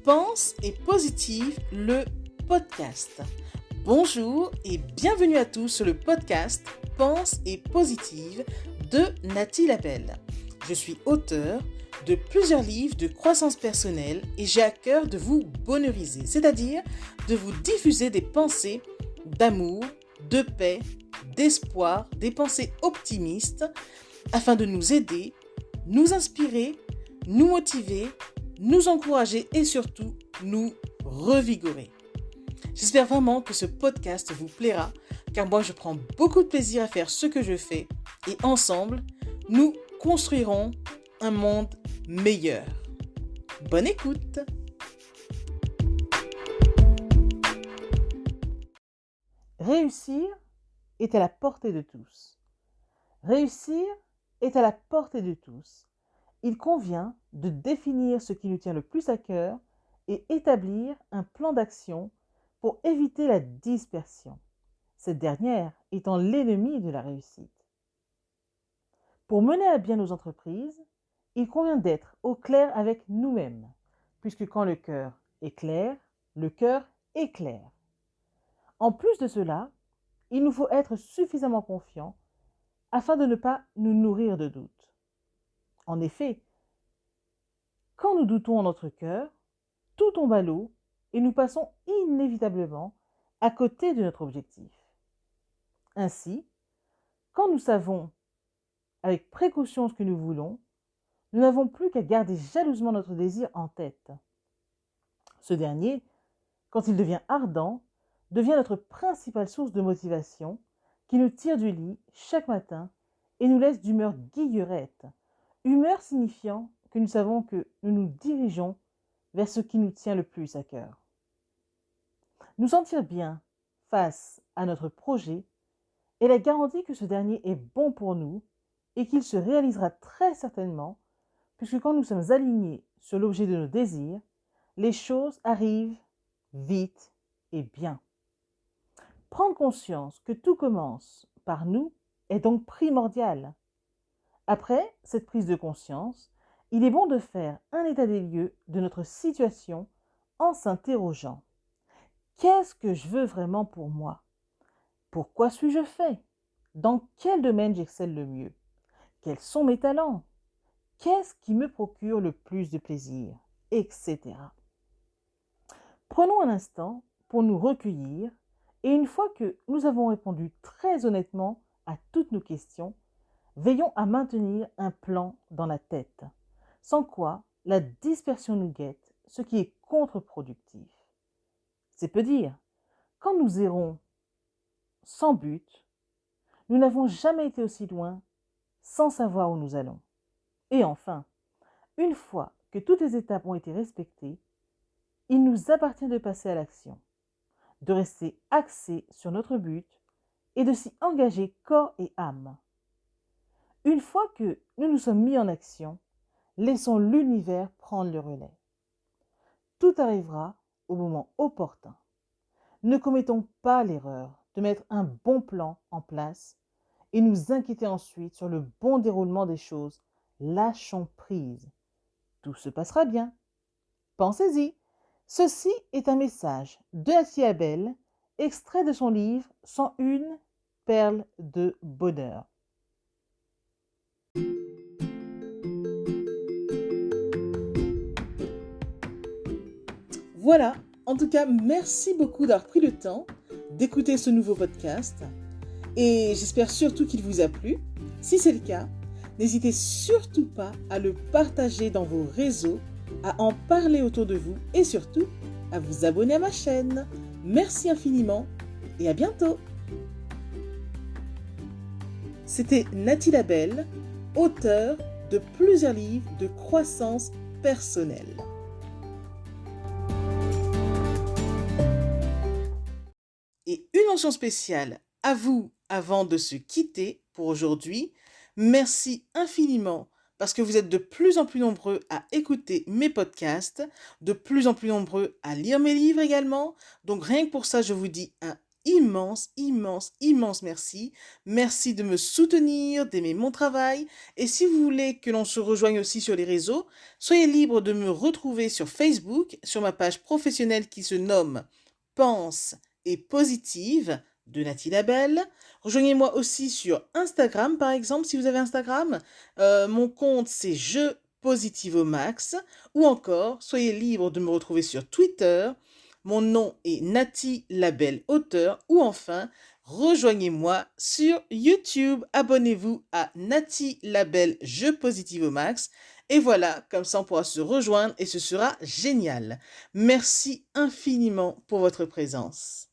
Pense et Positive, le podcast. Bonjour et bienvenue à tous sur le podcast Pense et Positive de Nathalie Labelle. Je suis auteure de plusieurs livres de croissance personnelle et j'ai à cœur de vous bonheuriser, c'est-à-dire de vous diffuser des pensées d'amour, de paix, d'espoir, des pensées optimistes afin de nous aider, nous inspirer, nous motiver, nous encourager et surtout nous revigorer. J'espère vraiment que ce podcast vous plaira car moi je prends beaucoup de plaisir à faire ce que je fais et ensemble nous construirons un monde meilleur. Bonne écoute! Réussir est à la portée de tous. Réussir est à la portée de tous. Il convient de définir ce qui nous tient le plus à cœur et établir un plan d'action pour éviter la dispersion, cette dernière étant l'ennemi de la réussite. Pour mener à bien nos entreprises, il convient d'être au clair avec nous-mêmes, puisque quand le cœur est clair, le cœur est clair. En plus de cela, il nous faut être suffisamment confiants afin de ne pas nous nourrir de doutes. En effet, quand nous doutons en notre cœur, tout tombe à l'eau et nous passons inévitablement à côté de notre objectif. Ainsi, quand nous savons avec précaution ce que nous voulons, nous n'avons plus qu'à garder jalousement notre désir en tête. Ce dernier, quand il devient ardent, devient notre principale source de motivation qui nous tire du lit chaque matin et nous laisse d'humeur guillerette, humeur signifiant que nous savons que nous nous dirigeons vers ce qui nous tient le plus à cœur. Nous sentir bien face à notre projet est la garantie que ce dernier est bon pour nous et qu'il se réalisera très certainement, puisque quand nous sommes alignés sur l'objet de nos désirs, les choses arrivent vite et bien. Prendre conscience que tout commence par nous est donc primordial. Après cette prise de conscience, il est bon de faire un état des lieux de notre situation en s'interrogeant. Qu'est-ce que je veux vraiment pour moi? Pourquoi suis-je fait? Dans quel domaine j'excelle le mieux? Quels sont mes talents? Qu'est-ce qui me procure le plus de plaisir? Etc. Prenons un instant pour nous recueillir et une fois que nous avons répondu très honnêtement à toutes nos questions, veillons à maintenir un plan dans la tête, sans quoi la dispersion nous guette, ce qui est contre-productif. C'est peu dire, quand nous errons sans but, nous n'avons jamais été aussi loin sans savoir où nous allons. Et enfin, une fois que toutes les étapes ont été respectées, il nous appartient de passer à l'action, de rester axés sur notre but et de s'y engager corps et âme. Une fois que nous nous sommes mis en action, laissons l'univers prendre le relais. Tout arrivera au moment opportun. Ne commettons pas l'erreur de mettre un bon plan en place et nous inquiéter ensuite sur le bon déroulement des choses. Lâchons prise. Tout se passera bien. Pensez-y. Ceci est un message de Nathalie Labelle, extrait de son livre 101 perles de bonheur. Voilà, en tout cas, merci beaucoup d'avoir pris le temps d'écouter ce nouveau podcast et j'espère surtout qu'il vous a plu. Si c'est le cas, n'hésitez surtout pas à le partager dans vos réseaux, à en parler autour de vous et surtout à vous abonner à ma chaîne. Merci infiniment et à bientôt. C'était Nathalie Labelle, auteure de plusieurs livres de croissance personnelle. Et une mention spéciale à vous avant de se quitter pour aujourd'hui. Merci infiniment parce que vous êtes de plus en plus nombreux à écouter mes podcasts, de plus en plus nombreux à lire mes livres également. Donc rien que pour ça, je vous dis un immense, immense, immense merci. Merci de me soutenir, d'aimer mon travail. Et si vous voulez que l'on se rejoigne aussi sur les réseaux, soyez libre de me retrouver sur Facebook, sur ma page professionnelle qui se nomme Pense et Positive de Nathalie Labelle. Rejoignez-moi aussi sur Instagram, par exemple, si vous avez Instagram. Mon compte, c'est Je Positive au Max. Ou encore, soyez libre de me retrouver sur Twitter. Mon nom est Nathalie Labelle Auteur. Ou enfin, rejoignez-moi sur YouTube. Abonnez-vous à Nathalie Labelle Je Positive au Max. Et voilà, comme ça on pourra se rejoindre et ce sera génial. Merci infiniment pour votre présence.